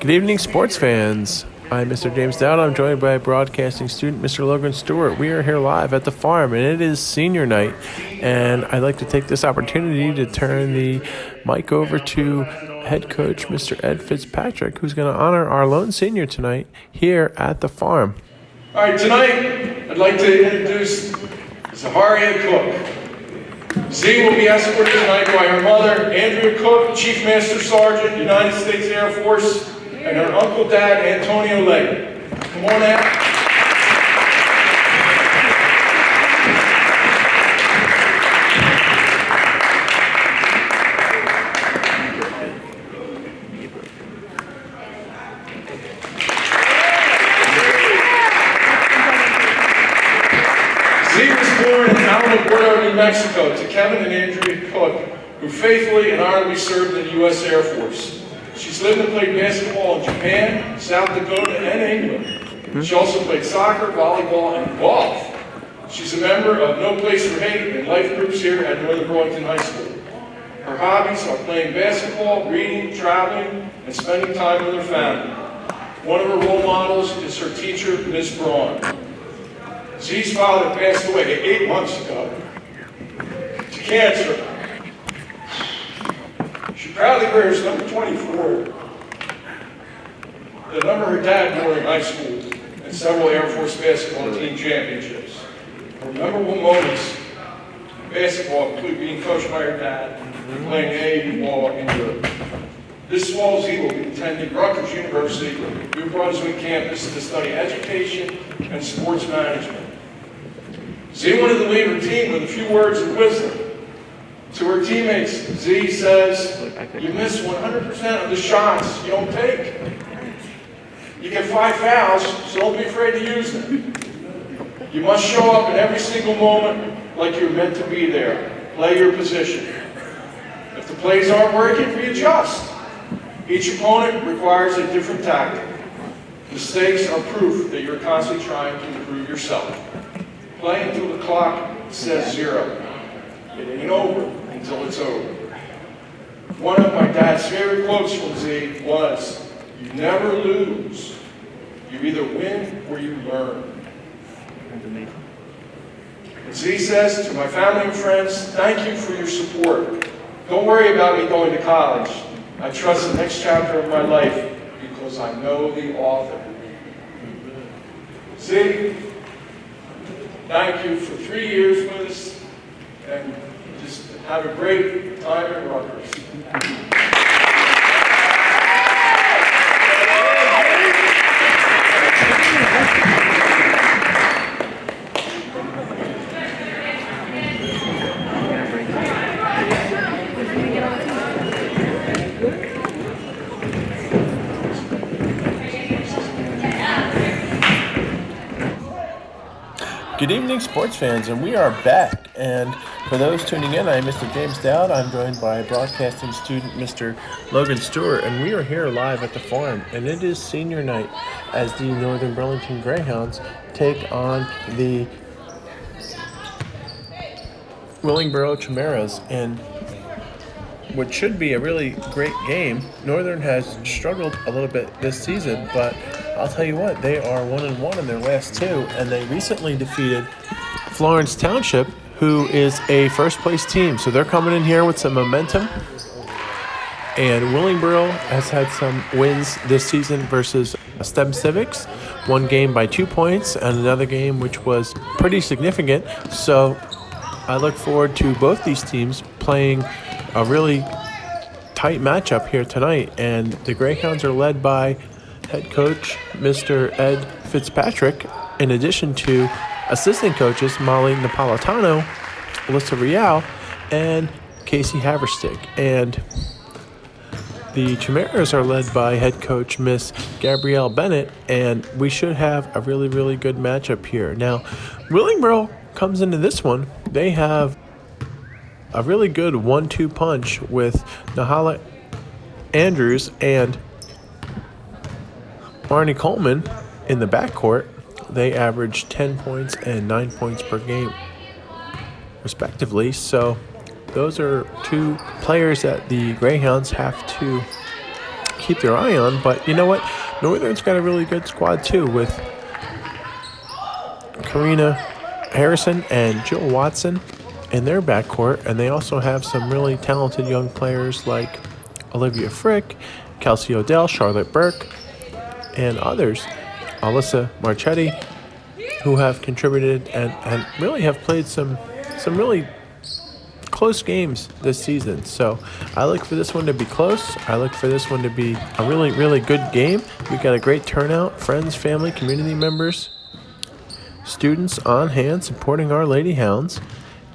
Good evening, sports fans. I'm Mr. James Dowd. I'm joined by broadcasting student Mr. Logan Stewart. We are here live at the farm, and it is senior night. And I'd like to take this opportunity to turn the mic over to head coach Mr. Ed Fitzpatrick, who's going to honor our lone senior tonight here at the farm. All right, tonight I'd like to introduce Zaharia Cook. Z will be escorted tonight by her mother, Andrea Cook, Chief Master Sergeant, United States Air Force, and her uncle, Dad, Antonio Legg. Come on out. Z was born in Willingboro, New Mexico, to Kevin and Andrea Cook, who faithfully and honorably served in the U.S. Air Force. She's lived and played basketball in Japan, South Dakota, and England. She also played soccer, volleyball, and golf. She's a member of No Place for Hate and life groups here at Northern Burlington High School. Her hobbies are playing basketball, reading, traveling, and spending time with her family. One of her role models is her teacher, Ms. Braun. Z's father passed away 8 months ago to cancer. She proudly wears number 24, the number her dad wore in high school, and several Air Force basketball team championships. Her memorable moments in basketball include being coached by her dad and playing AAU ball in Europe. This fall, Z will be attending Rutgers University, New Brunswick campus to study education and sports management. Z wanted to leave her team with a few words of wisdom. To her teammates, Z says, you miss 100% of the shots you don't take. You get 5 fouls, so don't be afraid to use them. You must show up in every single moment like you're meant to be there. Play your position. If the plays aren't working, readjust. Each opponent requires a different tactic. Mistakes are proof that you're constantly trying to improve yourself. Play until the clock says 0. It ain't over until it's over. One of my dad's favorite quotes from Z was, you never lose. You either win or you learn. And Z says to my family and friends, thank you for your support. Don't worry about me going to college. I trust the next chapter of my life because I know the author. Z, thank you for 3 years with us, and just have a great time at Rutgers. Good evening, sports fans, and we are back. And for those tuning in, I'm Mr. James Dowd. I'm joined by broadcasting student Mr. Logan Stewart, and we are here live at the farm. And it is senior night as the Northern Burlington Greyhounds take on the Willingboro Chimeras. And what should be a really great game, Northern has struggled a little bit this season, but I'll tell you what, they are 1-1 in their last 2, and they recently defeated Florence Township, who is a first-place team. So they're coming in here with some momentum. And Willingboro has had some wins this season versus STEM Civics. One game by 2 points, and another game which was pretty significant. So I look forward to both these teams playing a really tight matchup here tonight. And the Greyhounds are led by head coach Mr. Ed Fitzpatrick, in addition to assistant coaches Molly Napolitano, Alyssa Rial, and Casey Haverstick. And the Chimeras are led by head coach Miss Gabrielle Bennett, and we should have a really, really good matchup here. Now, Willingboro comes into this one. They have a really good 1-2 punch with Nahala Andrews and Marnie Coleman in the backcourt. They average 10 points and 9 points per game, respectively. So those are two players that the Greyhounds have to keep their eye on. But you know what? Northern's got a really good squad too, with Karina Harrison and Jill Watson in their backcourt, and they also have some really talented young players like Olivia Frick, Kelsey Odell, Charlotte Burke, and others, Alyssa Marchetti, who have contributed and really have played some really close games this season. So I look for this one to be close. I look for this one to be a really, really good game. We've got a great turnout, friends, family, community members, students on hand supporting our Lady Hounds.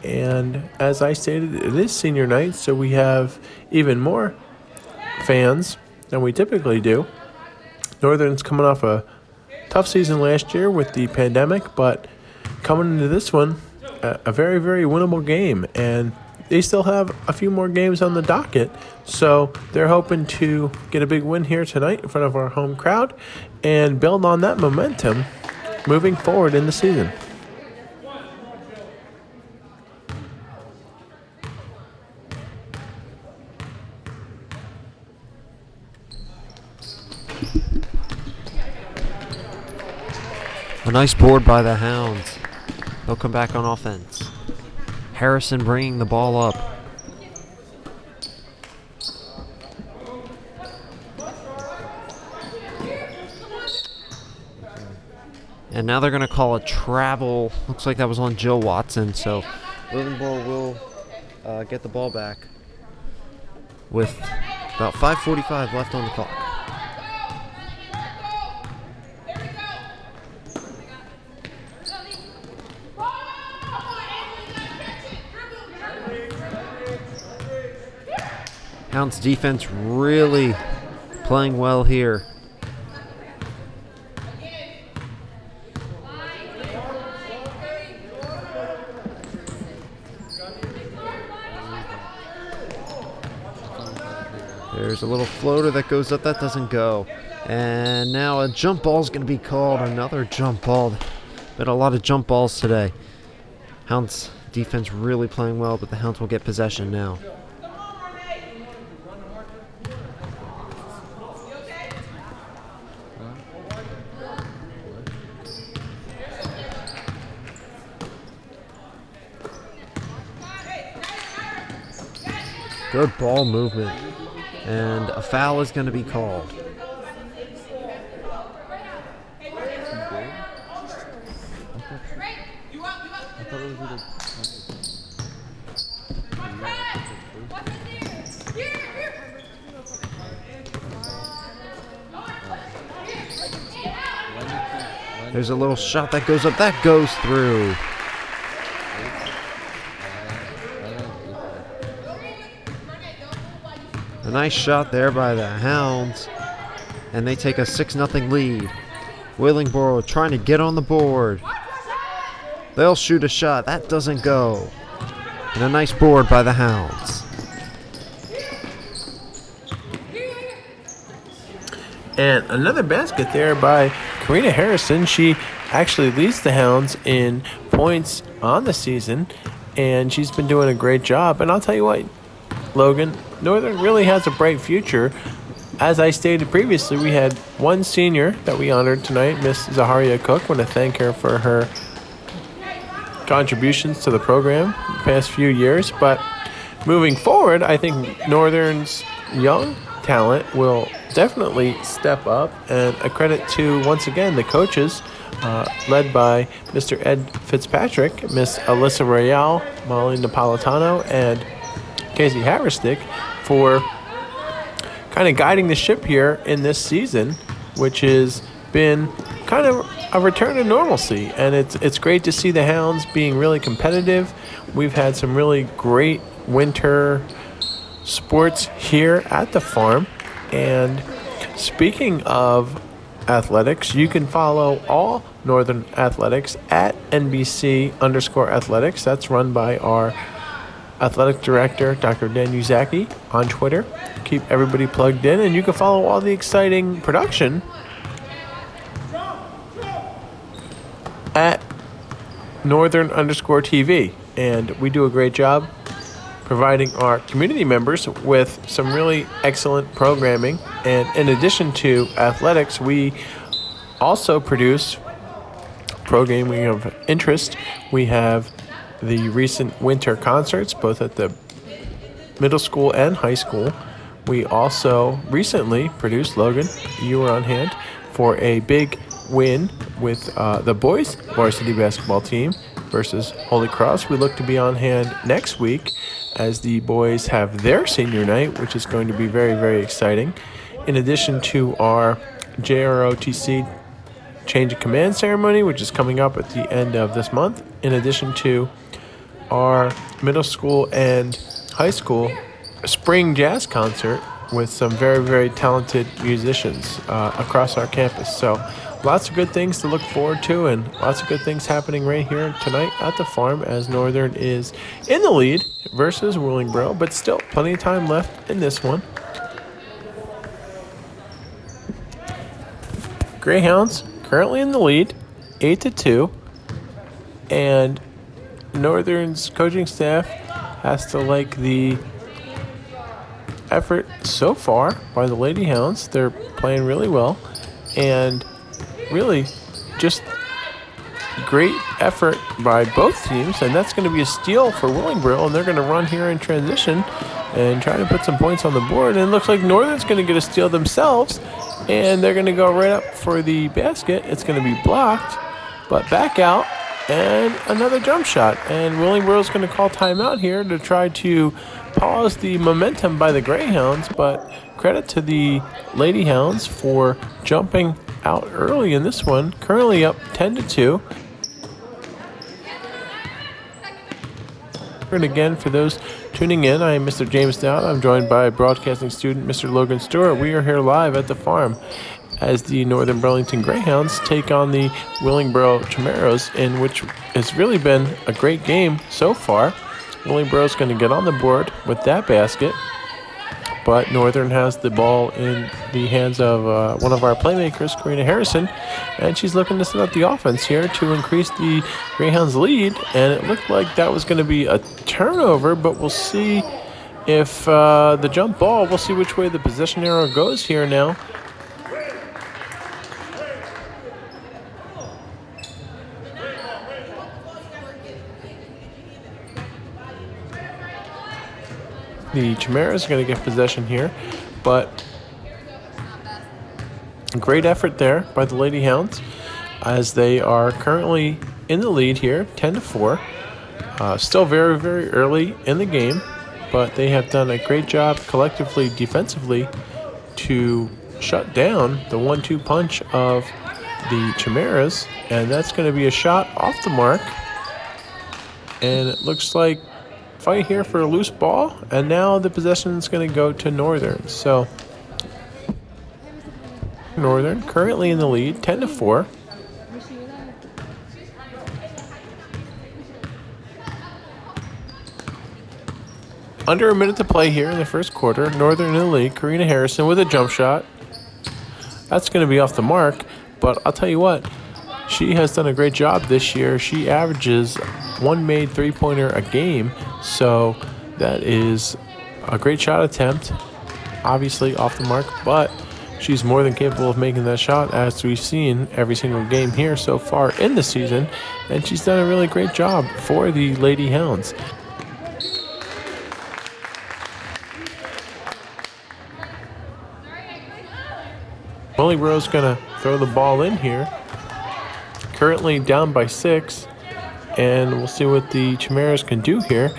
And as I stated, it is senior night, so we have even more fans than we typically do. Northern's coming off a tough season last year with the pandemic, but coming into this one, a very, very winnable game. And they still have a few more games on the docket, so they're hoping to get a big win here tonight in front of our home crowd and build on that momentum moving forward in the season. A nice board by the Hounds. They'll come back on offense. Harrison bringing the ball up. And now they're going to call a travel. Looks like that was on Jill Watson. So Willingboro will get the ball back with about 5:45 left on the clock. Hounds defense really playing well here. There's a little floater that goes up, that doesn't go. And now a jump ball is going to be called. Another jump ball. Been a lot of jump balls today. Hounds defense really playing well, but the Hounds will get possession now. Good ball movement. And a foul is going to be called. There's a little shot that goes up. That goes through. A nice shot there by the Hounds. And they take a 6-0 lead. Willingboro trying to get on the board. They'll shoot a shot. That doesn't go. And a nice board by the Hounds. And another basket there by Karina Harrison. She actually leads the Hounds in points on the season, and she's been doing a great job. And I'll tell you what, Logan, Northern really has a bright future. As I stated previously, we had one senior that we honored tonight, Miss Zaharia Cook. I want to thank her for her contributions to the program the past few years. But moving forward, I think Northern's young talent will definitely step up, and a credit to, once again, the coaches led by Mr. Ed Fitzpatrick, Miss Alyssa Royale, Molly Napolitano, and Casey Harristick for kind of guiding the ship here in this season, which has been kind of a return to normalcy. And it's great to see the Hounds being really competitive. We've had some really great winter sports here at the farm. And speaking of athletics, you can follow all Northern athletics at NBC_athletics. That's run by our athletic director, Dr. Dan Uzaki, on Twitter. Keep everybody plugged in, and you can follow all the exciting production at Northern_TV. And we do a great job providing our community members with some really excellent programming. And in addition to athletics, we also produce programming of interest. We have the recent winter concerts, both at the middle school and high school. We also recently produced, Logan, you were on hand, for a big win with the boys varsity basketball team versus Holy Cross. We look to be on hand next week as the boys have their senior night, which is going to be very, very exciting. In addition to our JROTC change of command ceremony, which is coming up at the end of this month, in addition to our middle school and high school spring jazz concert with some very, very talented musicians across our campus. So lots of good things to look forward to, and lots of good things happening right here tonight at the farm as Northern is in the lead versus Willingboro, but still plenty of time left in this one. Greyhounds currently in the lead, 8-2, and Northern's coaching staff has to like the effort so far by the Lady Hounds. They're playing really well, and really just great effort by both teams, and that's going to be a steal for Willingboro, and they're going to run here in transition and try to put some points on the board. And it looks like Northern's going to get a steal themselves, and they're going to go right up for the basket. It's going to be blocked, but back out, and another jump shot. And Willingboro's going to call timeout here to try to pause the momentum by the Greyhounds, but credit to the Lady Hounds for jumping out early in this one, currently up 10-2. And again, for those tuning in, I am Mr. James Dowd. I'm joined by broadcasting student Mr. Logan Stewart. We are here live at the farm as the Northern Burlington Greyhounds take on the Willingboro Chimeras, in which has really been a great game so far. Willingboro's going to get on the board with that basket, but Northern has the ball in the hands of one of our playmakers, Karina Harrison, and she's looking to set up the offense here to increase the Greyhounds' lead. And it looked like that was going to be a turnover, but we'll see if the jump ball, we'll see which way the possession arrow goes here now. The Chimeras are going to get possession here, but great effort there by the Lady Hounds as they are currently in the lead here, 10-4. Still very, very early in the game, but they have done a great job collectively defensively to shut down the 1-2 punch of the Chimeras, and that's going to be a shot off the mark, and it looks like fight here for a loose ball, and now the possession is going to go to Northern. So Northern currently in the lead, 10-4. Under a minute to play here in the first quarter. Northern in the lead. Karina Harrison with a jump shot. That's going to be off the mark, but I'll tell you what, she has done a great job this year. She averages one made three-pointer a game, so that is a great shot attempt, obviously off the mark, but she's more than capable of making that shot, as we've seen every single game here so far in the season, and she's done a really great job for the Lady Hounds. Willingboro's going to throw the ball in here, currently down by 6, and we'll see what the Chimeras can do here.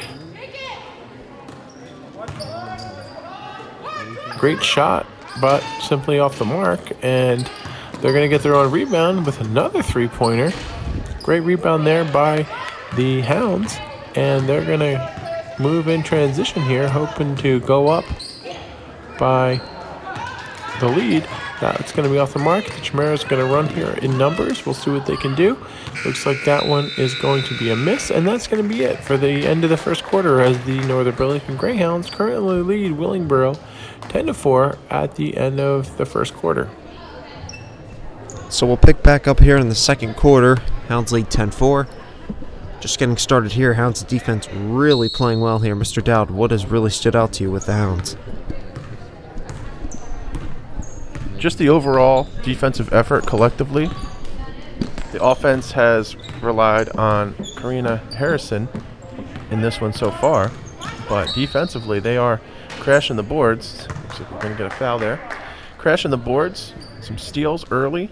Great shot, but simply off the mark, and they're going to get their own rebound with another three-pointer. Great rebound there by the Hounds, and they're going to move in transition here, hoping to go up by the lead. That's going to be off the mark. The Chimeras are going to run here in numbers. We'll see what they can do. Looks like that one is going to be a miss, and that's going to be it for the end of the first quarter as the Northern Burlington Greyhounds currently lead Willingboro 10-4 at the end of the first quarter. So we'll pick back up here in the second quarter. Hounds lead 10-4. Just getting started here. Hounds defense really playing well here. Mr. Dowd, what has really stood out to you with the Hounds? Just the overall defensive effort collectively. The offense has relied on Karina Harrison in this one so far, but defensively they are crashing the boards. Looks like we're going to get a foul there. Crashing the boards, some steals early,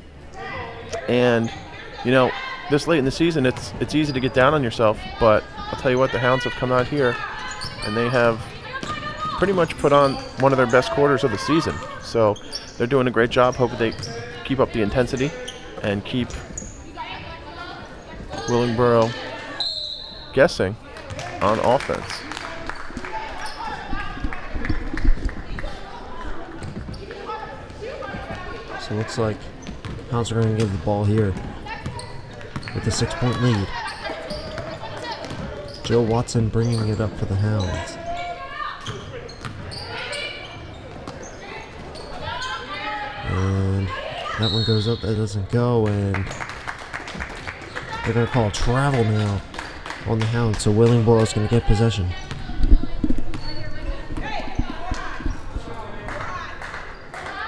and this late in the season it's easy to get down on yourself, but I'll tell you what, the Hounds have come out here and they have pretty much put on one of their best quarters of the season. So they're doing a great job. Hope they keep up the intensity and keep Willingboro guessing on offense. So it looks like Hounds are going to give the ball here with a 6-point lead. Joe Watson bringing it up for the Hounds. And that one goes up, that doesn't go, and they're going to call a travel now on the Hounds, so Willingboro is going to get possession.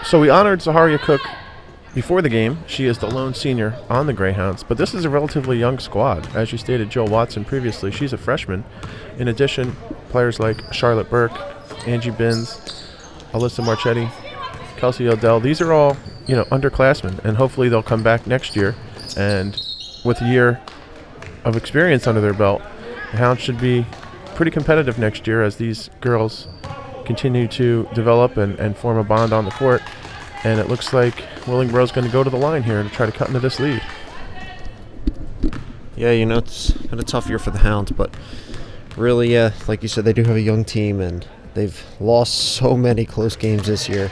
So we honored Zaharia Cook before the game. She is the lone senior on the Greyhounds, but this is a relatively young squad. As you stated, Joe Watson previously, she's a freshman. In addition, players like Charlotte Burke, Angie Binns, Alyssa Marchetti, Kelsey Odell, these are all, underclassmen, and hopefully they'll come back next year. And with a year of experience under their belt, the Hounds should be pretty competitive next year as these girls continue to develop and form a bond on the court. And it looks like Willingboro's going to go to the line here to try to cut into this lead. Yeah, it's been a tough year for the Hounds, but really, like you said, they do have a young team, and they've lost so many close games this year.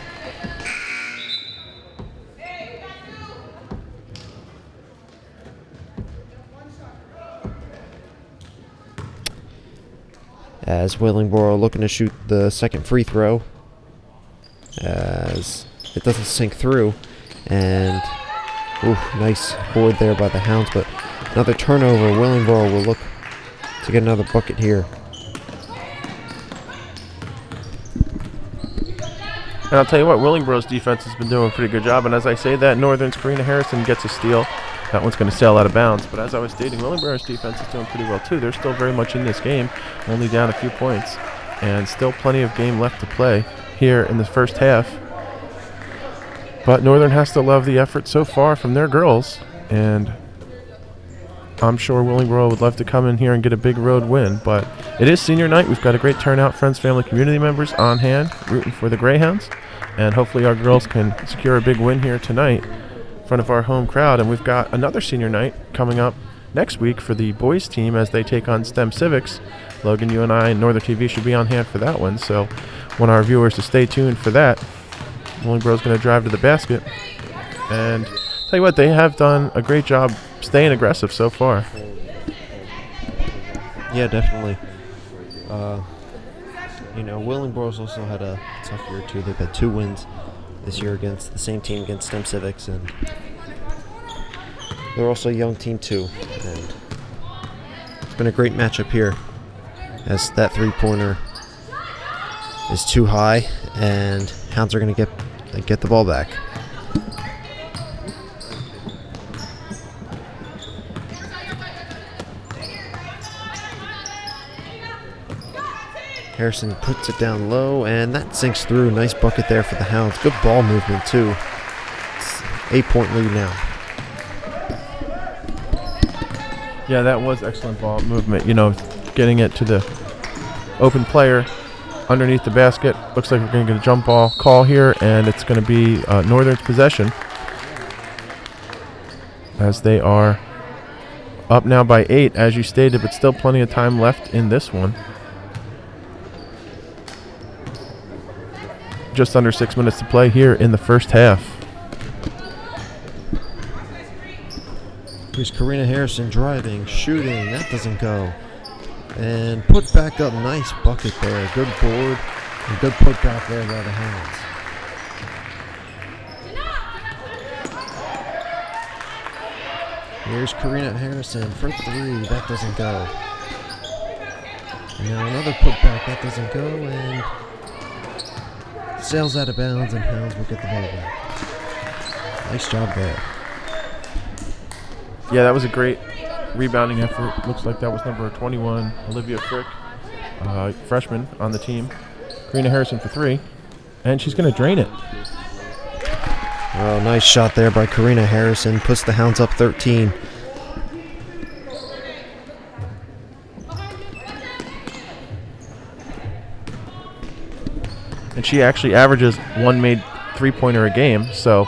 As Willingboro looking to shoot the second free throw, as it doesn't sink through, and nice board there by the Hounds, but another turnover. Willingboro will look to get another bucket here. And I'll tell you what, Willingboro's defense has been doing a pretty good job, and as I say that, Northern's Karina Harrison gets a steal. That one's going to sail out of bounds. But as I was stating, Willingboro's defense is doing pretty well too. They're still very much in this game, only down a few points, and still plenty of game left to play here in the first half. But Northern has to love the effort so far from their girls, and I'm sure Willingboro would love to come in here and get a big road win. But it is senior night. We've got a great turnout, friends, family, community members on hand rooting for the Greyhounds, and hopefully our girls can secure a big win here tonight in front of our home crowd. And we've got another senior night coming up next week for the boys team as they take on STEM Civics. Logan, you and I and Northern TV should be on hand for that one, so want our viewers to stay tuned for that. Willingboro's going to drive to the basket, and tell you what, they have done a great job staying aggressive so far. Yeah, definitely. Willingboro's also had a tough year too. They've had 2 wins this year against the same team, against STEM Civics, and they're also a young team too. And it's been a great matchup here, as that 3-pointer is too high, and Hounds are going to get the ball back. Harrison puts it down low, and that sinks through. Nice bucket there for the Hounds. Good ball movement, too. It's 8-point lead now. Yeah, that was excellent ball movement. Getting it to the open player underneath the basket. Looks like we're going to get a jump ball call here, and it's going to be Northern's possession, as they are up now by 8, as you stated, but still plenty of time left in this one. Just under 6 minutes to play here in the first half. Here's Karina Harrison driving, shooting. That doesn't go. And put back up. Nice bucket there. Good board. And good put back there by the Hounds. Here's Karina Harrison for 3. That doesn't go. And now another putback. That doesn't go. And sails out of bounds, and Hounds will get the ball back. Nice job there. Yeah, that was a great rebounding effort. Looks like that was number 21, Olivia Frick, freshman on the team. Karina Harrison for 3, and she's going to drain it. Oh, nice shot there by Karina Harrison. Puts the Hounds up 13. And she actually averages 1 made three-pointer a game, so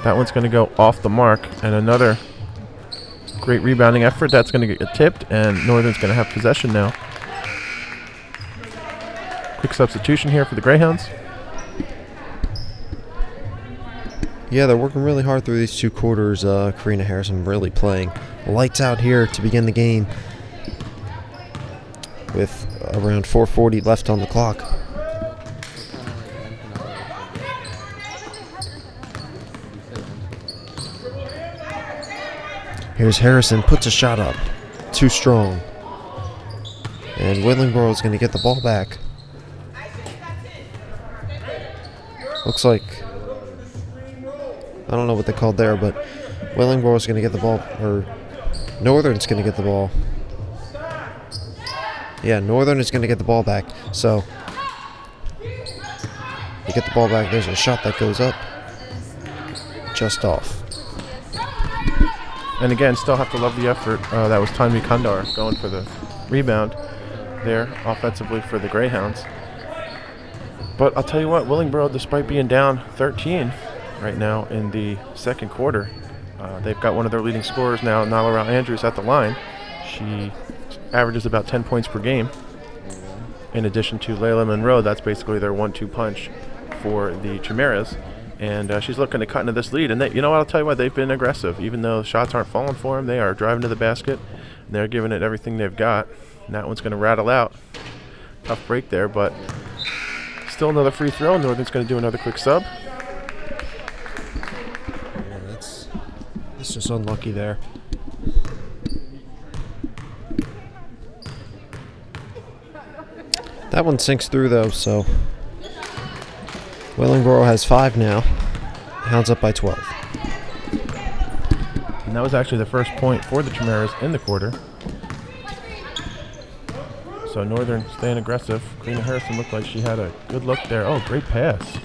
that one's going to go off the mark. And another great rebounding effort. That's going to get tipped, and Northern's going to have possession now. Quick substitution here for the Greyhounds. Yeah, they're working really hard through these 2 quarters. Karina Harrison really playing lights out here to begin the game with around 4:40 left on the clock. Here's Harrison, puts a shot up. Too strong. And Willingboro is going to get the ball back. Looks like, I don't know what they called there, but Willingboro is going to get the ball, or Northern's going to get the ball. Yeah, Northern is going to get the ball back. So, they get the ball back. There's a shot that goes up. Just off. And again, still have to love the effort. That was Tanvi Kandar going for the rebound there offensively for the Greyhounds. But I'll tell you what, Willingboro, despite being down 13 right now in the second quarter, they've got one of their leading scorers now, Nalara Andrews, at the line. She averages about 10 points per game. In addition to Layla Monroe, that's basically their 1-2 punch for the Chimeras. And she's looking to cut into this lead. And you know what, I'll tell you what, they've been aggressive. Even though shots aren't falling for them, they are driving to the basket. And they're giving it everything they've got. And that one's going to rattle out. Tough break there, but still another free throw. Northern's going to do another quick sub. Yeah, that's just unlucky there. That one sinks through, though, so Willingboro has 5 now. Hounds up by 12. And that was actually the first point for the Chimeras in the quarter. So Northern staying aggressive. Karina Harrison looked like she had a good look there. Oh, great pass.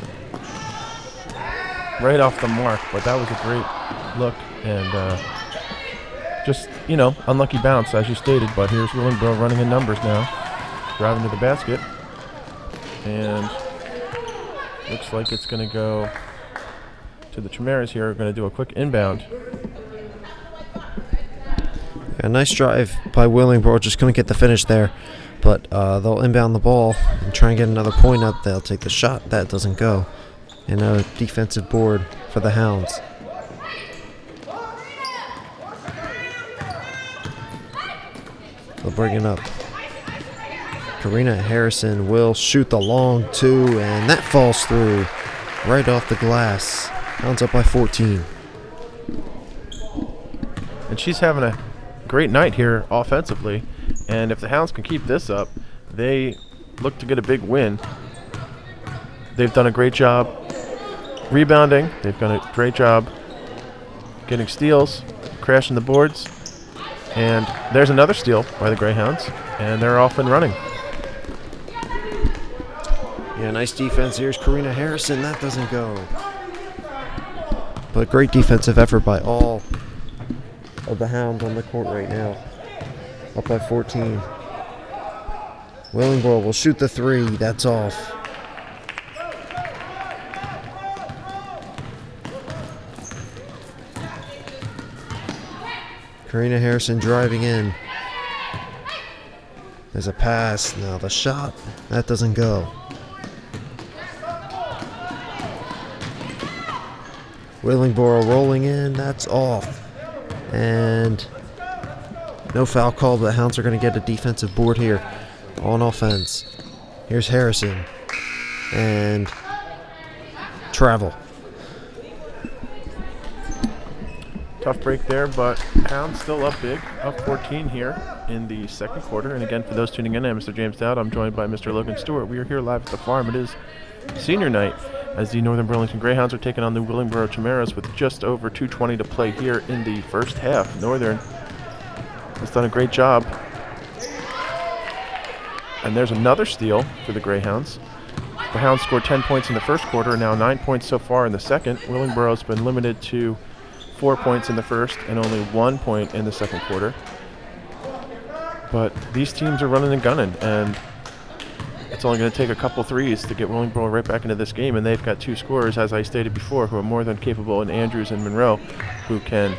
Right off the mark, but that was a great look. And just, you know, unlucky bounce, as you stated. But here's Willingboro running in numbers now. Driving to the basket. And looks like it's going to go to the Chimeras here. We're going to do a quick inbound. A nice drive by Willingboro. Just couldn't get the finish there. But they'll inbound the ball and try and get another point up. They'll take the shot. That doesn't go. And a defensive board for the Hounds. They'll bring it up. Karina Harrison will shoot the long 2, and that falls through right off the glass. Hounds up by 14. And she's having a great night here offensively. And if the Hounds can keep this up, they look to get a big win. They've done a great job rebounding. They've done a great job getting steals, crashing the boards. And there's another steal by the Greyhounds, and they're off and running. Yeah, nice defense. Here's Karina Harrison. That doesn't go. But great defensive effort by all of the Hounds on the court right now. Up by 14. Willingboro will shoot the 3. That's off. Karina Harrison driving in. There's a pass. Now the shot. That doesn't go. Willingboro rolling in. That's off. And no foul call, but the Hounds are going to get a defensive board here on offense. Here's Harrison. And travel. Tough break there, but Hounds still up big, up 14 here in the second quarter. And again, for those tuning in, I'm Mr. James Dowd. I'm joined by Mr. Logan Stewart. We are here live at the farm. It is senior night as the Northern Burlington Greyhounds are taking on the Willingboro Chimeras with just over 2:20 to play here in the first half. Northern has done a great job. And there's another steal for the Greyhounds. The Hounds scored 10 points in the first quarter, and now 9 points so far in the second. Willingboro's been limited to 4 points in the first and only 1 point in the second quarter. But these teams are running and gunning, and it's only going to take a couple threes to get Willingboro right back into this game, and they've got two scorers, as I stated before, who are more than capable in Andrews and Monroe, who can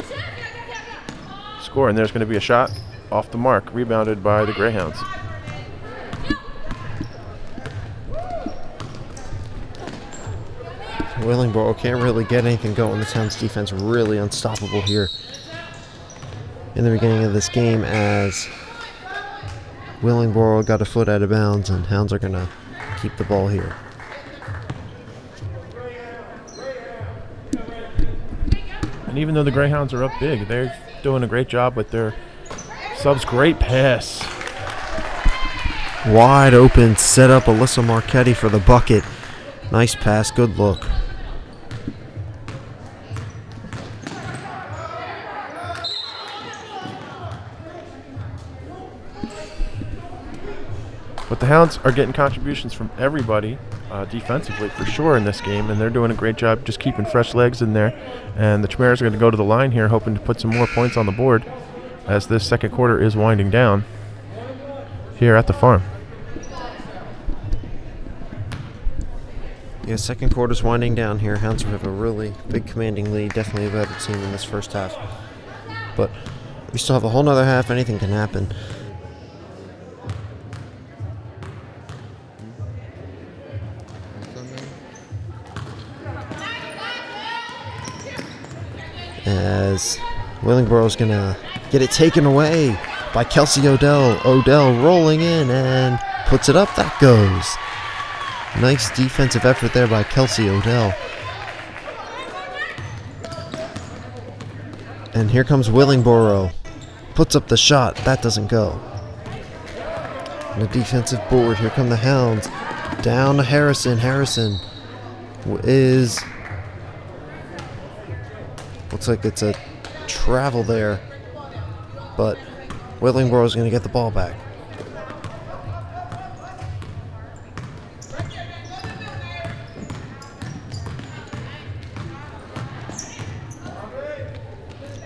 score. And there's going to be a shot off the mark, rebounded by the Greyhounds. Willingboro can't really get anything going. The Hounds defense really unstoppable here in the beginning of this game, as Willingboro got a foot out of bounds, and Hounds are going to keep the ball here. And even though the Greyhounds are up big, they're doing a great job with their subs. Great pass. Wide open, set up Alyssa Marchetti for the bucket. Nice pass, good look. But the Hounds are getting contributions from everybody defensively for sure in this game, and they're doing a great job just keeping fresh legs in there. And the Chimeras are going to go to the line here, hoping to put some more points on the board as this second quarter is winding down here at the farm. Yeah, second quarter's winding down here. Hounds have a really big commanding lead, definitely a better team in this first half. But we still have a whole nother half, anything can happen. As Willingboro's going to get it taken away by Kelsey Odell. Odell rolling in and puts it up. That goes. Nice defensive effort there by Kelsey Odell. And here comes Willingboro. Puts up the shot. That doesn't go. On the defensive board, here come the Hounds. Down to Harrison. Harrison is... looks like it's a travel there, but Willingboro is going to get the ball back.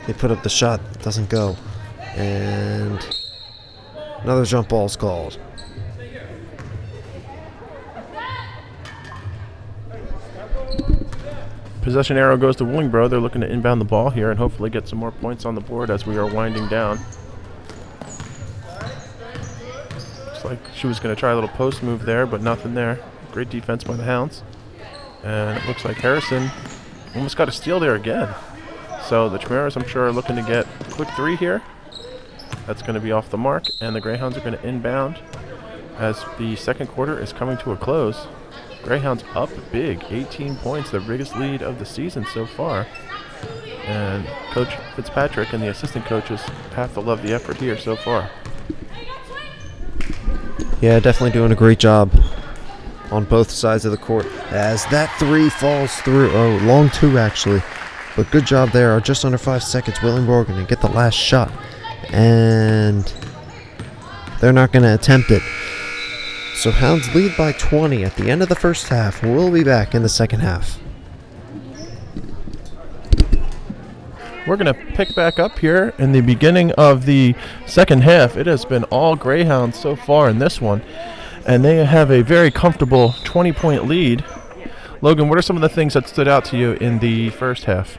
They put up the shot, doesn't go, and another jump ball's called. Possession arrow goes to Willingboro. They're looking to inbound the ball here and hopefully get some more points on the board as we are winding down. Looks like she was going to try a little post move there, but nothing there. Great defense by the Hounds. And it looks like Harrison almost got a steal there again. So the Chimeras, I'm sure, are looking to get a quick three here. That's going to be off the mark, and the Greyhounds are going to inbound as the second quarter is coming to a close. Greyhounds up big, 18 points, their biggest lead of the season so far. And Coach Fitzpatrick and the assistant coaches have to love the effort here so far. Yeah, definitely doing a great job on both sides of the court as that three falls through. Oh, long two actually. But good job there. Just under 5 seconds. Willingboro going to get the last shot. And they're not going to attempt it. So Hounds lead by 20 at the end of the first half. We'll be back in the second half. We're going to pick back up here in the beginning of the second half. It has been all Greyhounds so far in this one, and they have a very comfortable 20-point lead. Logan, what are some of the things that stood out to you in the first half?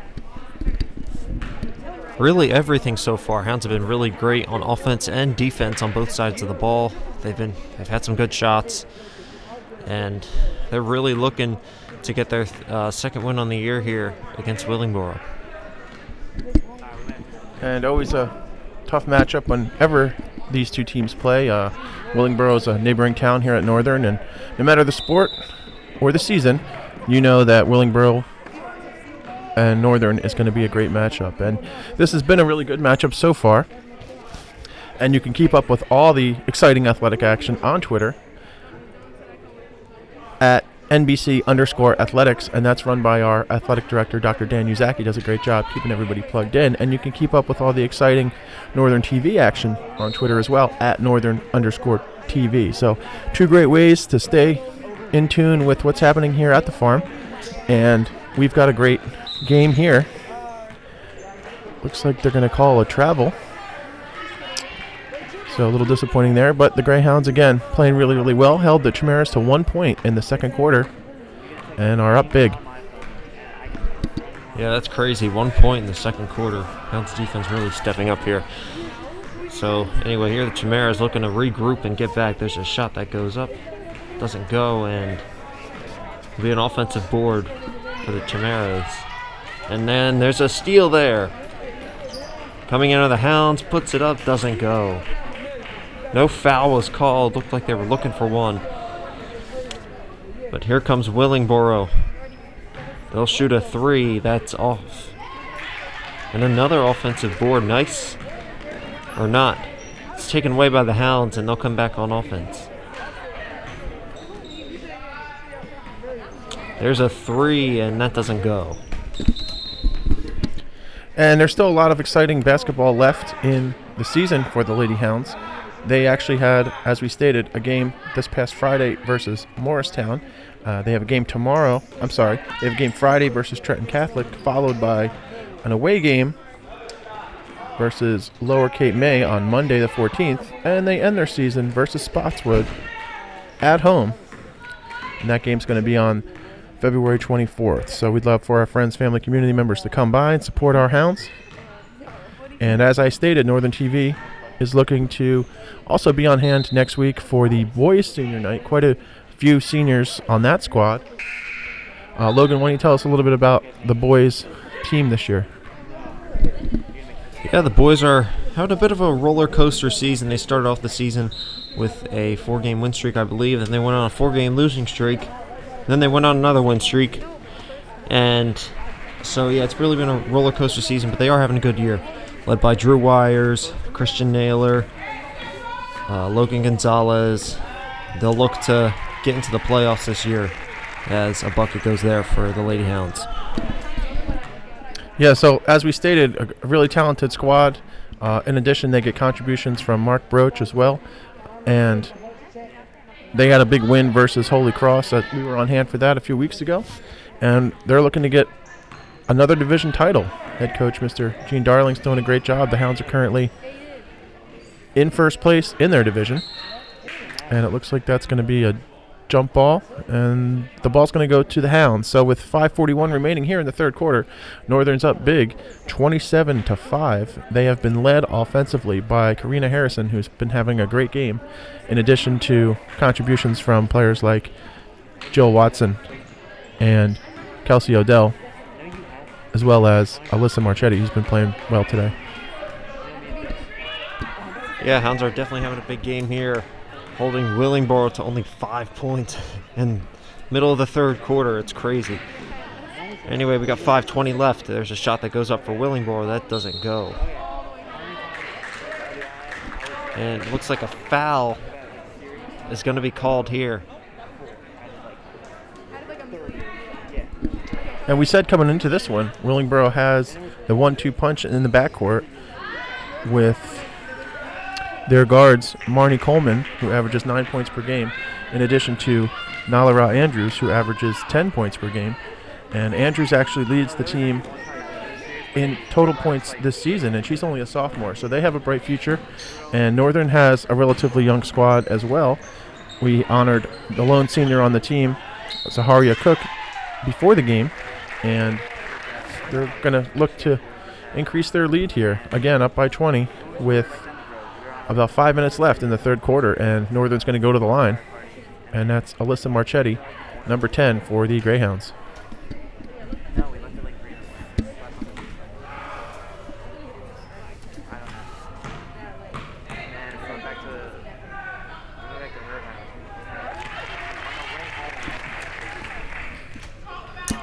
Really everything so far. Hounds have been really great on offense and defense on both sides of the ball. They've had some good shots, and they're really looking to get their second win on the year here against Willingboro. And always a tough matchup whenever these two teams play. Willingboro is a neighboring town here at Northern, and no matter the sport or the season, you know that Willingboro and Northern is going to be a great matchup. And this has been a really good matchup so far. And you can keep up with all the exciting athletic action on Twitter at NBC_athletics, and that's run by our athletic director, Dr. Dan Uzaki. Does a great job keeping everybody plugged in. And you can keep up with all the exciting Northern TV action on Twitter as well at Northern_TV. So 2 great ways to stay in tune with what's happening here at the farm. And we've got a great game here. Looks like they're going to call a travel. So a little disappointing there, but the Greyhounds, again, playing really, really well. Held the Chimeras to 1 point in the second quarter and are up big. Yeah, that's crazy. 1 point in the second quarter. Hounds defense really stepping up here. So anyway, here the Chimeras looking to regroup and get back. There's a shot that goes up. Doesn't go, and it'll be an offensive board for the Chimeras. And then there's a steal there. Coming in of the Hounds, puts it up, doesn't go. No foul was called. Looked like they were looking for one. But here comes Willingboro. They'll shoot a 3. That's off. And another offensive board. Nice. Or not. It's taken away by the Hounds, and they'll come back on offense. There's a 3, and that doesn't go. And there's still a lot of exciting basketball left in the season for the Lady Hounds. They actually had, as we stated, a game this past Friday versus Morristown. They have a game tomorrow. They have a game Friday versus Trenton Catholic, followed by an away game versus Lower Cape May on Monday the 14th. And they end their season versus Spotswood at home. And that game's going to be on February 24th. So we'd love for our friends, family, community members to come by and support our Hounds. And as I stated, Northern TV is looking to also be on hand next week for the boys' senior night. Quite a few seniors on that squad. Logan, why don't you tell us a little bit about the boys' team this year? Yeah, the boys are having a bit of a roller coaster season. They started off the season with a 4-game win streak, I believe. Then they went on a 4-game losing streak. Then they went on another win streak. And so, yeah, it's really been a roller coaster season, but they are having a good year. Led by Drew Wires, Christian Naylor, Logan Gonzalez. They'll look to get into the playoffs this year as a bucket goes there for the Lady Hounds. Yeah, so as we stated, a really talented squad. In addition, they get contributions from Mark Broach as well. And they had a big win versus Holy Cross. We were on hand for that a few weeks ago. And they're looking to get another division title. Head coach, Mr. Gene Darling's doing a great job. The Hounds are currently in first place in their division. And it looks like that's going to be a jump ball. And the ball's going to go to the Hounds. So with 5:41 remaining here in the third quarter, Northern's up big, 27-5. They have been led offensively by Karina Harrison, who's been having a great game, in addition to contributions from players like Jill Watson and Kelsey Odell, as well as Alyssa Marchetti, who's been playing well today. Yeah, Hounds are definitely having a big game here, holding Willingboro to only 5 points in middle of the third quarter. It's crazy. Anyway, we got 5:20 left. There's a shot that goes up for Willingboro. That doesn't go. And it looks like a foul is going to be called here. And we said coming into this one, Willingboro has the 1-2 punch in the backcourt with their guards, Marnie Coleman, who averages 9 points per game, in addition to Nalara Andrews, who averages 10 points per game. And Andrews actually leads the team in total points this season, and she's only a sophomore, so they have a bright future. And Northern has a relatively young squad as well. We honored the lone senior on the team, Zaharia Cook, before the game, and they're going to look to increase their lead here. Again, up by 20 with about 5 minutes left in the third quarter, and Northern's going to go to the line. And that's Alyssa Marchetti, number 10 for the Greyhounds.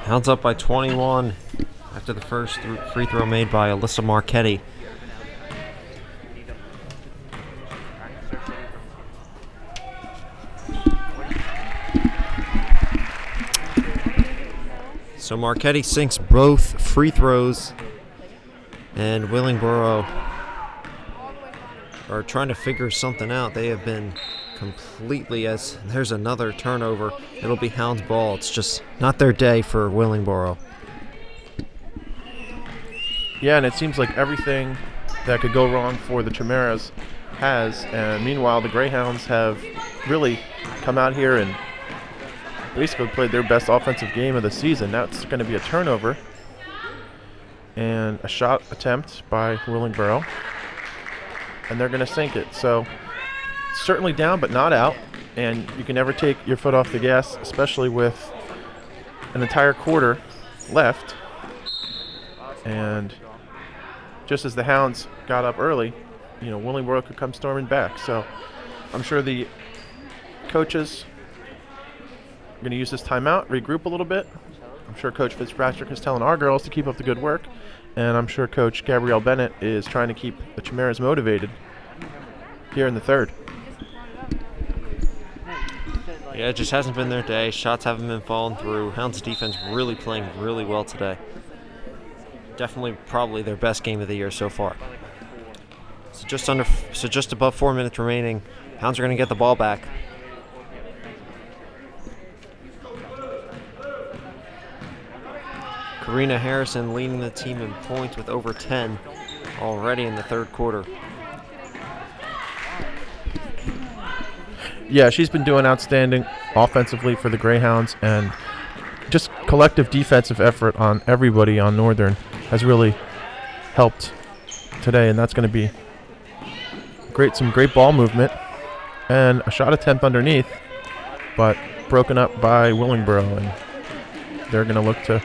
Hounds up by 21. after the first free throw made by Alyssa Marchetti. So Marchetti sinks both free throws, and Willingboro are trying to figure something out. They have been completely, as there's another turnover. It'll be Hounds ball. It's just not their day for Willingboro. Yeah, and it seems like everything that could go wrong for the Chimeras has. And meanwhile, the Greyhounds have really come out here and basically played their best offensive game of the season. Now it's going to be a turnover and a shot attempt by Willingboro, and they're going to sink it. So certainly down, but not out. And you can never take your foot off the gas, especially with an entire quarter left. And just as the Hounds got up early, Willingboro could come storming back. So I'm sure the coaches are going to use this timeout, regroup a little bit. I'm sure Coach Fitzpatrick is telling our girls to keep up the good work. And I'm sure Coach Gabrielle Bennett is trying to keep the Chimeras motivated here in the third. Yeah, it just hasn't been their day. Shots haven't been falling through. Hounds defense really playing really well today. Definitely probably their best game of the year so far. So just above 4 minutes remaining. Hounds are going to get the ball back. Karina Harrison leading the team in points with over 10 already in the third quarter. Yeah, she's been doing outstanding offensively for the Greyhounds, and just collective defensive effort on everybody on Northern has really helped today, and that's going to be some great ball movement and a shot attempt underneath, but broken up by Willingboro, and they're going to look to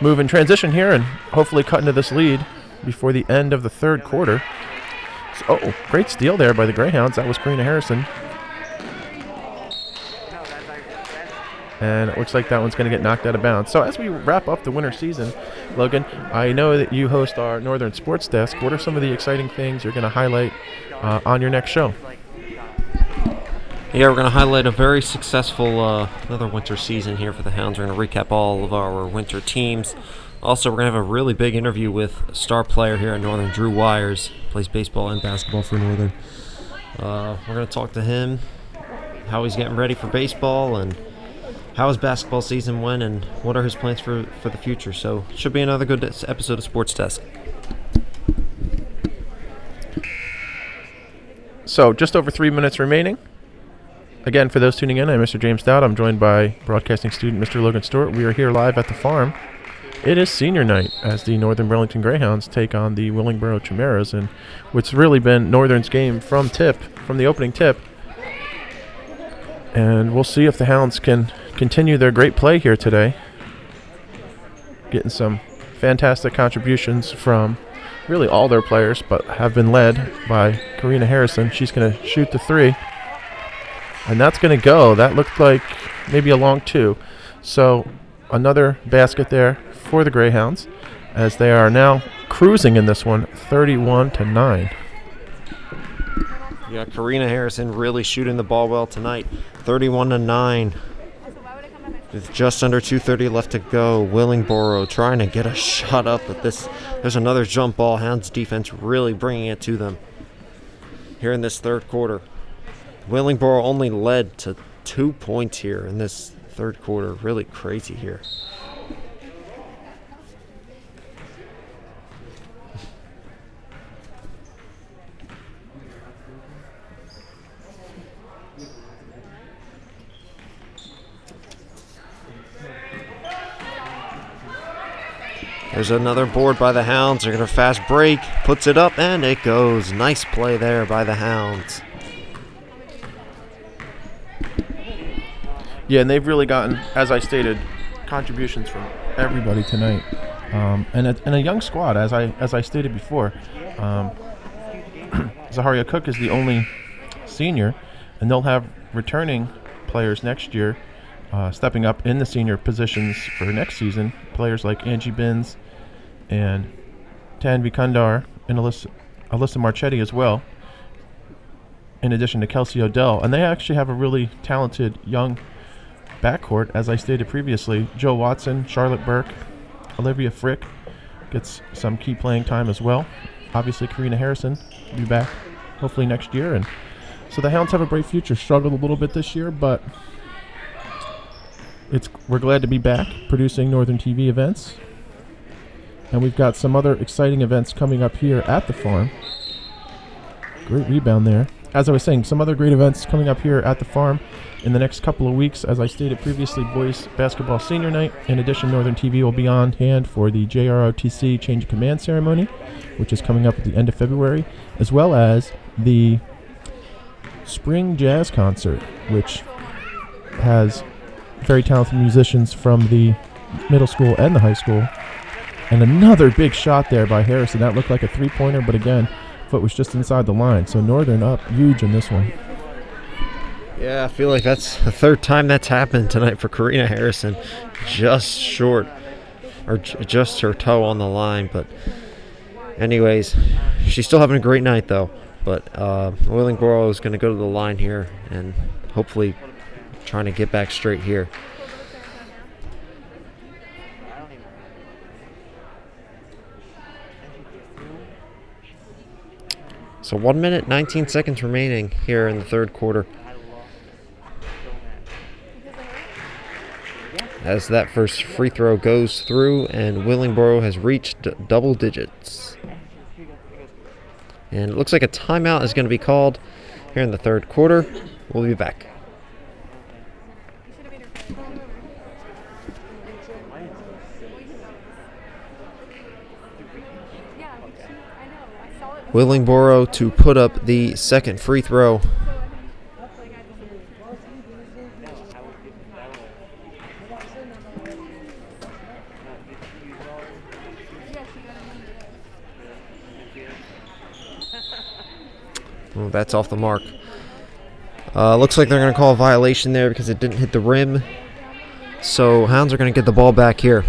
move in transition here and hopefully cut into this lead before the end of the third quarter. So, great steal there by the Greyhounds. That was Karina Harrison. And it looks like that one's going to get knocked out of bounds. So as we wrap up the winter season, Logan, I know that you host our Northern Sports Desk. What are some of the exciting things you're going to highlight on your next show? Yeah, we're going to highlight a very successful another winter season here for the Hounds. We're going to recap all of our winter teams. Also, we're going to have a really big interview with a star player here at Northern, Drew Wires, plays baseball and basketball for Northern. We're going to talk to him, how he's getting ready for baseball, and how his basketball season went, and what are his plans for the future. So it should be another good episode of Sports Desk. So just over 3 minutes remaining. Again, for those tuning in, I'm Mr. James Dowd. I'm joined by broadcasting student Mr. Logan Stewart. We are here live at the farm. It is senior night as the Northern Burlington Greyhounds take on the Willingboro Chimeras, and what's really been Northern's game from the opening tip. And we'll see if the Hounds can continue their great play here today. Getting some fantastic contributions from really all their players, but have been led by Karina Harrison. She's going to shoot the three, and that's going to go. That looked like maybe a long two. So another basket there for the Greyhounds, as they are now cruising in this one, 31-9. Yeah, Karina Harrison really shooting the ball well tonight. 31-9. With just under 2:30 left to go. Willingboro trying to get a shot up with this. There's another jump ball. Hounds defense really bringing it to them here in this third quarter. Willingboro only led to 2 points here in this third quarter. Really crazy here. There's another board by the Hounds. They're going to fast break, puts it up, and it goes. Nice play there by the Hounds. Yeah, and they've really gotten, as I stated, contributions from everybody tonight, and a young squad, as I stated before. Zaharia Cook is the only senior, and they'll have returning players next year stepping up in the senior positions for next season. Players like Angie Binns and Tanvi Kandar and Alyssa Marchetti as well, in addition to Kelsey Odell. And they actually have a really talented young backcourt, as I stated previously. Joe Watson, Charlotte Burke, Olivia Frick gets some key playing time as well. Obviously, Karina Harrison will be back hopefully next year. And so the Hounds have a bright future. Struggled a little bit this year, but we're glad to be back producing Northern TV events. And we've got some other exciting events coming up here at the farm. Great rebound there. As I was saying, some other great events coming up here at the farm in the next couple of weeks. As I stated previously, boys basketball senior night. In addition, Northern TV will be on hand for the JROTC change of command ceremony, which is coming up at the end of February, as well as the spring jazz concert, which has very talented musicians from the middle school and the high school. And another big shot there by Harrison. That looked like a three-pointer, but again, foot was just inside the line. So Northern up huge in this one. Yeah, I feel like that's the third time that's happened tonight for Karina Harrison. Just short, or just her toe on the line. But anyways, she's still having a great night, though. But Willingboro is going to go to the line here and hopefully trying to get back straight here. So 1 minute, 19 seconds remaining here in the third quarter. As that first free throw goes through, and Willingboro has reached double digits. And it looks like a timeout is going to be called here in the third quarter. We'll be back. Willingboro to put up the second free throw. Oh, that's off the mark. Looks like they're going to call a violation there because it didn't hit the rim. So Hounds are going to get the ball back here.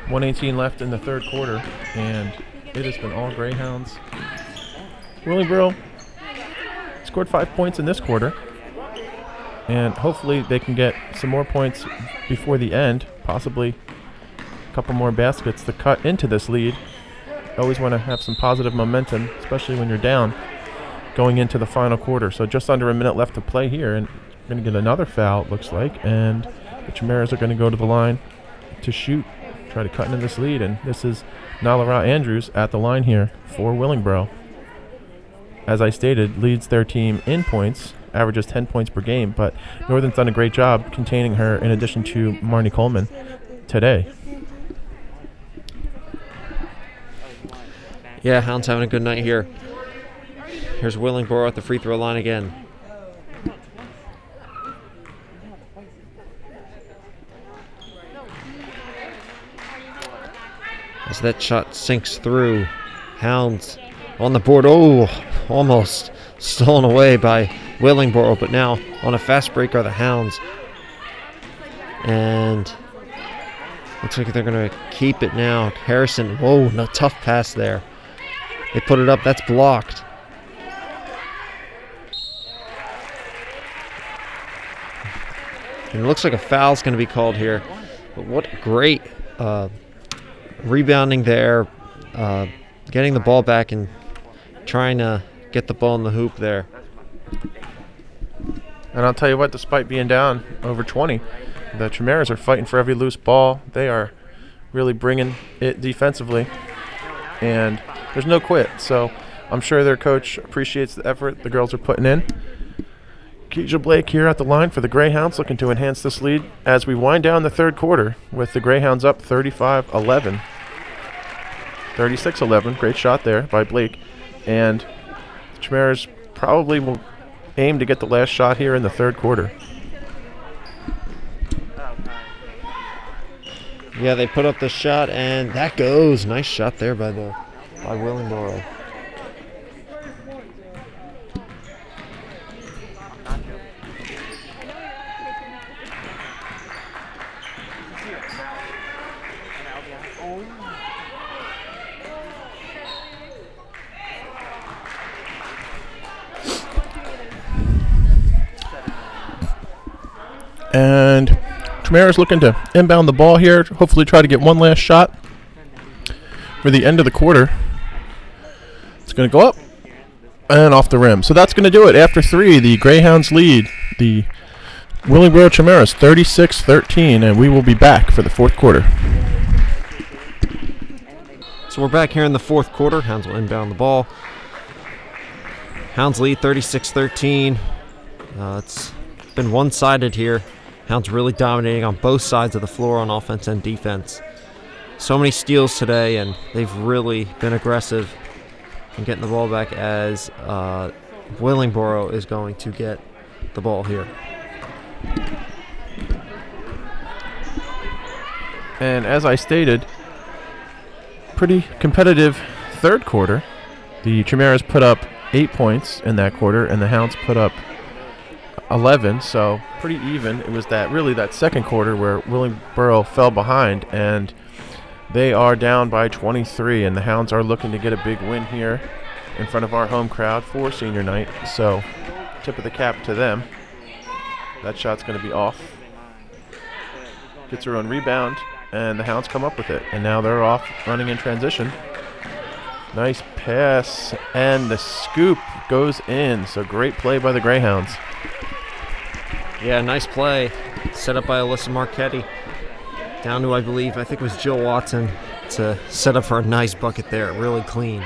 1:18 left in the third quarter, and it has been all Greyhounds. Willingboro scored 5 points in this quarter, and hopefully they can get some more points before the end, possibly a couple more baskets to cut into this lead. Always want to have some positive momentum, especially when you're down going into the final quarter. So just under a minute left to play here, and we're going to get another foul, it looks like, and the Chimeras are going to go to the line to shoot, try to cut into this lead. And this is Nalara Andrews at the line here for Willingboro. As I stated, leads their team in points, averages 10 points per game, but Northern's done a great job containing her in addition to Marnie Coleman today. Yeah, Hounds having a good night here. Here's Willingboro at the free throw line again. As that shot sinks through, Hounds on the board. Oh, almost stolen away by Willingboro, but now on a fast break are the Hounds. And looks like they're going to keep it now. Harrison, whoa, no, tough pass there. They put it up, that's blocked. And it looks like a foul's going to be called here. But what great rebounding there, getting the ball back and trying to get the ball in the hoop there. And I'll tell you what, despite being down over 20, the Chimeras are fighting for every loose ball. They are really bringing it defensively, and there's no quit. So I'm sure their coach appreciates the effort the girls are putting in. Keisha Blake here at the line for the Greyhounds, looking to enhance this lead as we wind down the third quarter with the Greyhounds up 35-11. 36-11, great shot there by Blake. And the Chimeras probably will aim to get the last shot here in the third quarter. Yeah, they put up the shot, and that goes. Nice shot there by Willingboro. And Chimeras looking to inbound the ball here, hopefully try to get one last shot for the end of the quarter. It's going to go up and off the rim. So that's going to do it. After 3, the Greyhounds lead the Willingboro Chimeras 36-13, and we will be back for the fourth quarter. So we're back here in the fourth quarter. Hounds will inbound the ball. Hounds lead 36-13. It's been one-sided here. Hounds really dominating on both sides of the floor on offense and defense. So many steals today, and they've really been aggressive in getting the ball back as Willingboro is going to get the ball here. And as I stated, pretty competitive third quarter. The Chimeras put up 8 points in that quarter, and the Hounds put up 11, so pretty even. It was that second quarter where Willingboro fell behind, and they are down by 23, and the Hounds are looking to get a big win here in front of our home crowd for senior night. So tip of the cap to them. That shot's going to be off. Gets her own rebound, and the Hounds come up with it, and now they're off running in transition. Nice pass, and the scoop goes in. So great play by the Greyhounds. Yeah, nice play. Set up by Alyssa Marchetti. Down to, I think it was Jill Watson to set up for a nice bucket there. Really clean.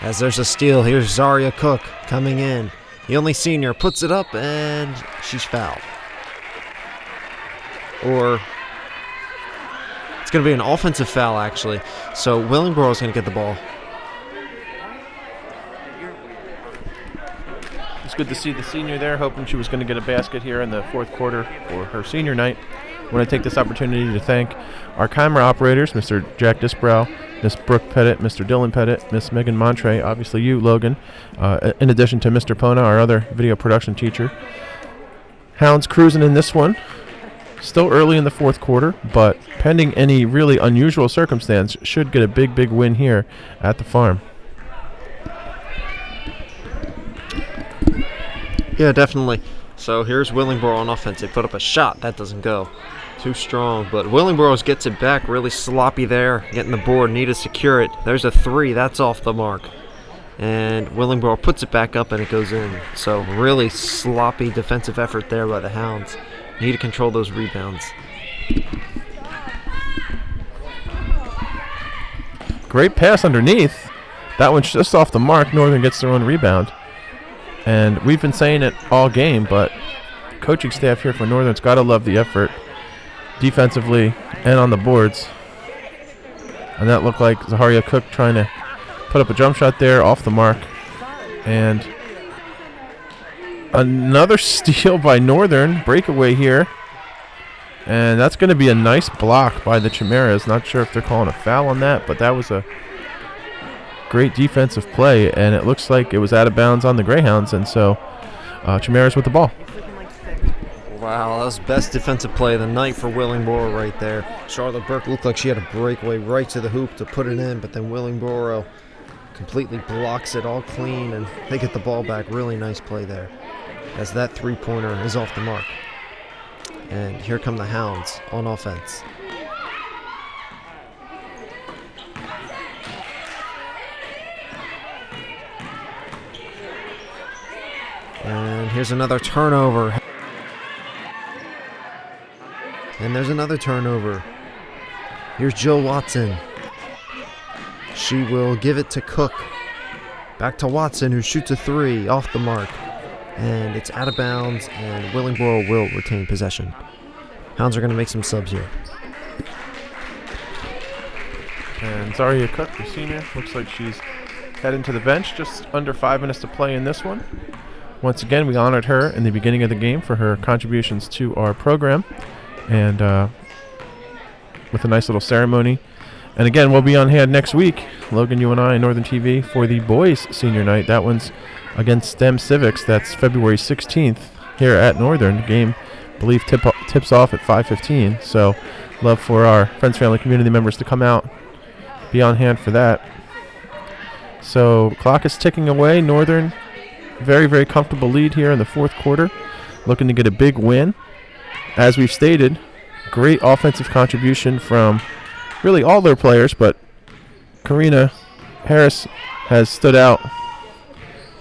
As there's a steal, here's Zaria Cook coming in. The only senior puts it up, and she's fouled. Or it's going to be an offensive foul, actually. So Willingboro's going to get the ball. It's good to see the senior there, hoping she was going to get a basket here in the fourth quarter for her senior night. I want to take this opportunity to thank our camera operators, Mr. Jack Disbrow, Miss Brooke Pettit, Mr. Dylan Pettit, Miss Megan Montre, obviously you, Logan, in addition to Mr. Pona, our other video production teacher. Hounds cruising in this one. Still early in the fourth quarter, but pending any really unusual circumstance, should get a big, big win here at the farm. Yeah, definitely. So here's Willingboro on offense. They put up a shot. That doesn't go. Too strong. But Willingboro gets it back. Really sloppy there. Getting the board. Need to secure it. There's a 3. That's off the mark. And Willingboro puts it back up and it goes in. So really sloppy defensive effort there by the Hounds. Need to control those rebounds. Great pass underneath. That one's just off the mark. Northern gets their own rebound. And we've been saying it all game, but coaching staff here for Northern's got to love the effort defensively and on the boards. And that looked like Zaharia Cook trying to put up a jump shot there off the mark. And another steal by Northern, breakaway here. And that's going to be a nice block by the Chimeras. Not sure if they're calling a foul on that, but that was a great defensive play, and it looks like it was out of bounds on the Greyhounds, and so Chimeras with the ball. Wow, that was best defensive play of the night for Willingboro right there. Charlotte Burke looked like she had a breakaway right to the hoop to put it in, but then Willingboro completely blocks it all clean, and they get the ball back. Really nice play there, as that three-pointer is off the mark. And here come the Hounds on offense. And here's another turnover. And there's another turnover. Here's Jill Watson. She will give it to Cook. Back to Watson, who shoots a 3 off the mark. And it's out of bounds, and Willingboro will retain possession. Hounds are going to make some subs here. And Zaria Cook, the senior, looks like she's heading to the bench. Just under 5 minutes to play in this one. Once again, we honored her in the beginning of the game for her contributions to our program, and with a nice little ceremony. And again, we'll be on hand next week, Logan, you and I, and Northern TV, for the boys' senior night. That one's against STEM Civics. That's February 16th here at Northern. Game, I believe, tip tips off at 5:15. So love for our friends, family, community members to come out, be on hand for that. So clock is ticking away. Northern, very, very comfortable lead here in the fourth quarter, looking to get a big win. As we've stated, great offensive contribution from really all their players, but Karina Harris has stood out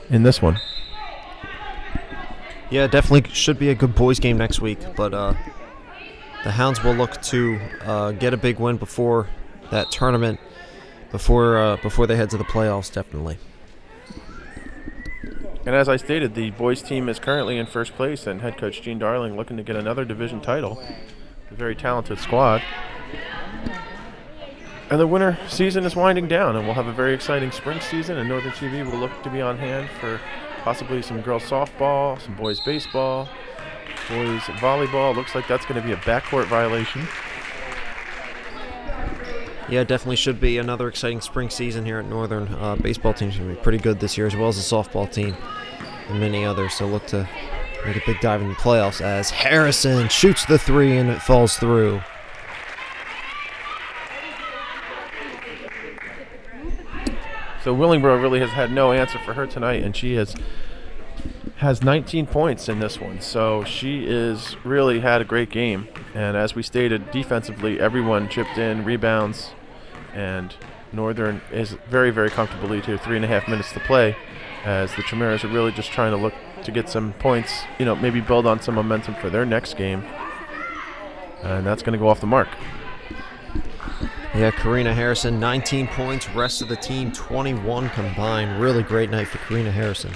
in this one. Yeah, definitely should be a good boys game next week, but the Hounds will look to get a big win before that tournament, before they head to the playoffs, definitely. And as I stated, the boys team is currently in first place, and head coach Gene Darling looking to get another division title. A very talented squad. And the winter season is winding down, and we'll have a very exciting spring season, and Northern TV will look to be on hand for possibly some girls softball, some boys baseball, boys volleyball. Looks like that's going to be a backcourt violation. Yeah, definitely should be another exciting spring season here at Northern. Baseball team's going to be pretty good this year, as well as the softball team and many others. So look to make a big dive in the playoffs as Harrison shoots the three and it falls through. So Willingboro really has had no answer for her tonight, and she has 19 points in this one. So she is really had a great game. And as we stated, defensively, everyone chipped in, rebounds, and Northern is very, very comfortable lead here, 3.5 minutes to play, as the Chimeras are really just trying to look to get some points, maybe build on some momentum for their next game. And that's going to go off the mark. Yeah, Karina Harrison, 19 points. Rest of the team, 21 combined. Really great night for Karina Harrison.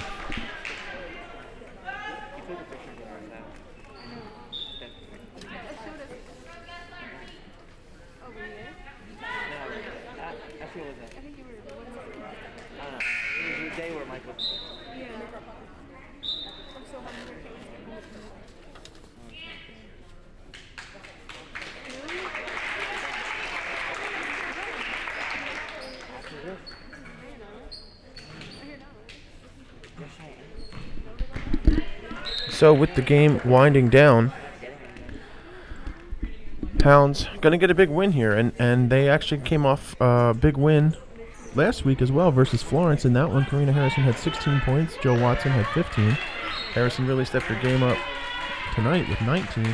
So with the game winding down, Hounds going to get a big win here, and they actually came off a big win last week as well versus Florence. In that one, Karina Harrison had 16 points, Joe Watson had 15. Harrison really stepped her game up tonight with 19,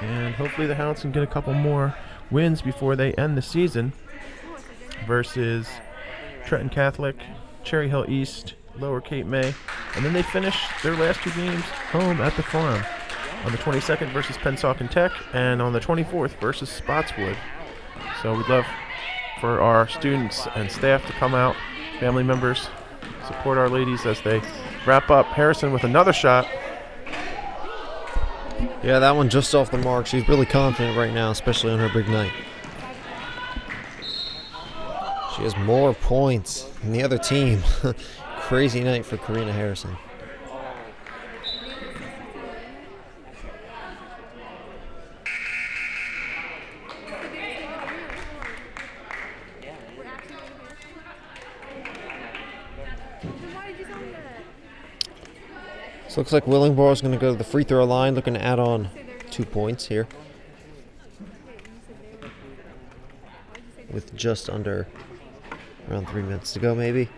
and hopefully the Hounds can get a couple more wins before they end the season versus Trenton Catholic, Cherry Hill East, Lower Cape May, and then they finish their last two games home at the Farm on the 22nd versus Pennsauken Tech and on the 24th versus Spotswood. So we'd love for our students and staff to come out, family members, support our ladies as they wrap up. Harrison with another shot. Yeah, that one just off the mark. She's really confident right now, especially on her big night. She has more points than the other team. Crazy night for Karina Harrison. So looks like Willingboro is going to go to the free throw line, looking to add on 2 points here. With just under around 3 minutes to go, maybe.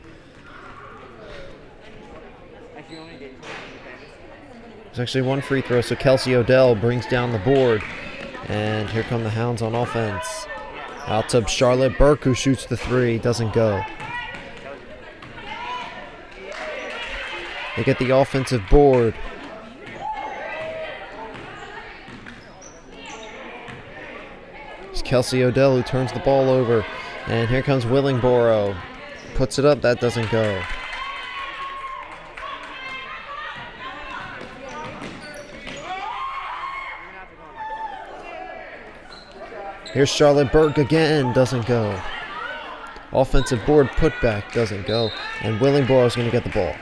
There's actually one free throw, so Kelsey Odell brings down the board. And here come the Hounds on offense. Out to Charlotte Burke, who shoots the three. Doesn't go. They get the offensive board. It's Kelsey Odell who turns the ball over. And here comes Willingboro. Puts it up. That doesn't go. Here's Charlotte Burke again. Doesn't go. Offensive board putback. Doesn't go. And Willingboro is going to get the ball.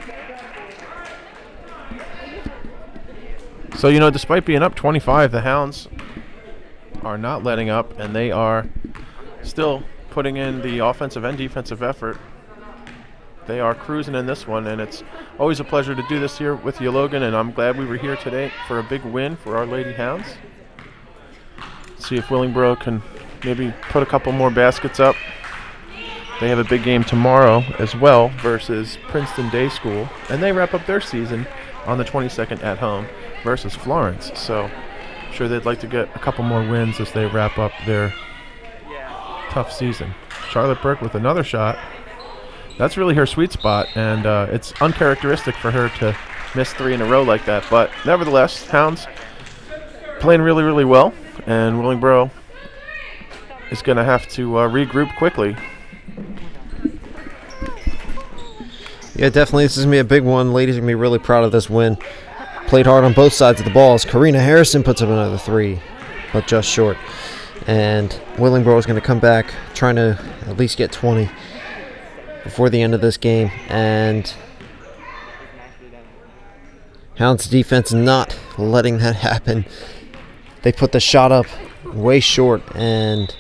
So, despite being up 25, the Hounds are not letting up, and they are still putting in the offensive and defensive effort. They are cruising in this one, and it's always a pleasure to do this here with you, Logan, and I'm glad we were here today for a big win for our Lady Hounds. See if Willingboro can maybe put a couple more baskets up. They have a big game tomorrow as well versus Princeton Day School, and they wrap up their season on the 22nd at home versus Florence. So I'm sure they'd like to get a couple more wins as they wrap up their tough season. Charlotte Burke with another shot. That's really her sweet spot, and it's uncharacteristic for her to miss 3 in a row like that. But nevertheless, Hounds playing really, really well, and Willingboro is going to have to regroup quickly. Yeah, definitely. This is going to be a big one. Ladies are going to be really proud of this win. Played hard on both sides of the balls. Karina Harrison puts up another 3, but just short. And Willingboro is going to come back trying to at least get 20 before the end of this game. And Hounds defense not letting that happen. They put the shot up way short, and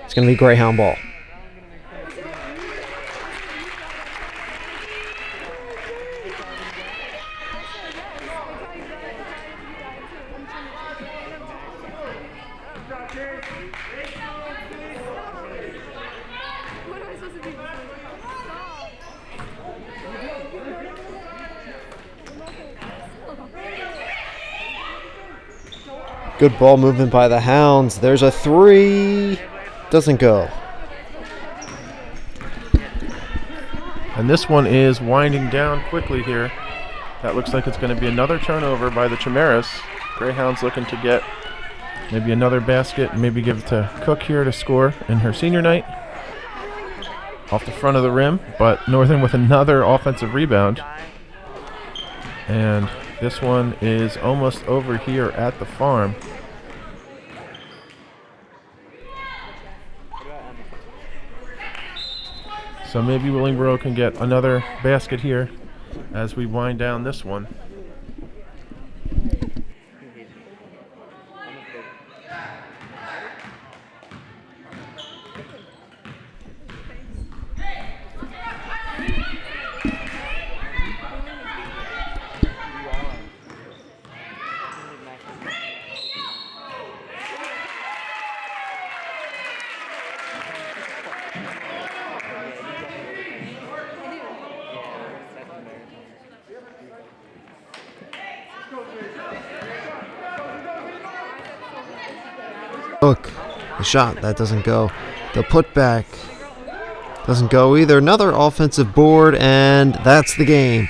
it's going to be Greyhound ball. Good ball movement by the Hounds. There's a 3. Doesn't go. And this one is winding down quickly here. That looks like it's going to be another turnover by the Chimeras. Greyhounds looking to get maybe another basket, maybe give it to Cook here to score in her senior night. Off the front of the rim, but Northern with another offensive rebound. And this one is almost over here at the farm. So maybe Willingboro can get another basket here as we wind down this one. Look, the shot, that doesn't go. The putback doesn't go either. Another offensive board, and that's the game.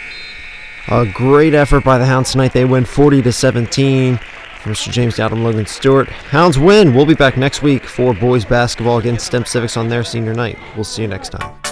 A great effort by the Hounds tonight. They win 40-17. Mr. James Dowdham, Logan Stewart. Hounds win. We'll be back next week for boys basketball against STEM Civics on their senior night. We'll see you next time.